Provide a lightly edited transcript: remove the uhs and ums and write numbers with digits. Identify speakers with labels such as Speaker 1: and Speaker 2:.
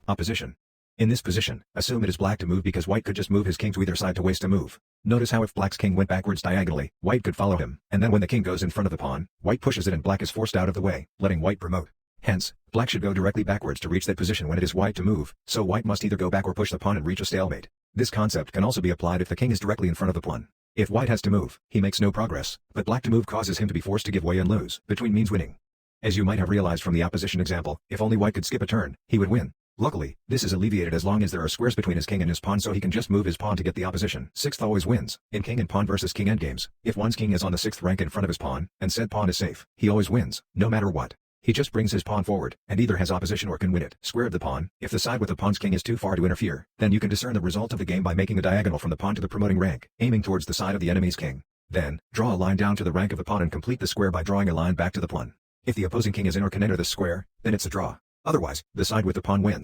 Speaker 1: Opposition. In this position, assume it is black to move because white could just move his king to either side to waste a move. Notice how if black's king went backwards diagonally, white could follow him, and then when the king goes in front of the pawn, white pushes it and black is forced out of the way, letting white promote. Hence, black should go directly backwards to reach that position when it is white to move, so white must either go back or push the pawn and reach a stalemate. This concept can also be applied if the king is directly in front of the pawn. If white has to move, he makes no progress, but black to move causes him to be forced to give way and lose. Between means winning. As you might have realized from the opposition example, if only white could skip a turn, he would win. Luckily, this is alleviated as long as there are squares between his king and his pawn, so he can just move his pawn to get the opposition. Sixth always wins. In king and pawn versus king endgames, if one's king is on the 6th rank in front of his pawn, and said pawn is safe, he always wins, no matter what. He just brings his pawn forward, and either has opposition or can win it. Square of the pawn. If the side with the pawn's king is too far to interfere, then you can discern the result of the game by making a diagonal from the pawn to the promoting rank, aiming towards the side of the enemy's king. Then, draw a line down to the rank of the pawn and complete the square by drawing a line back to the pawn. If the opposing king is in or can enter the square, then it's a draw. Otherwise, the side with the pawn wins.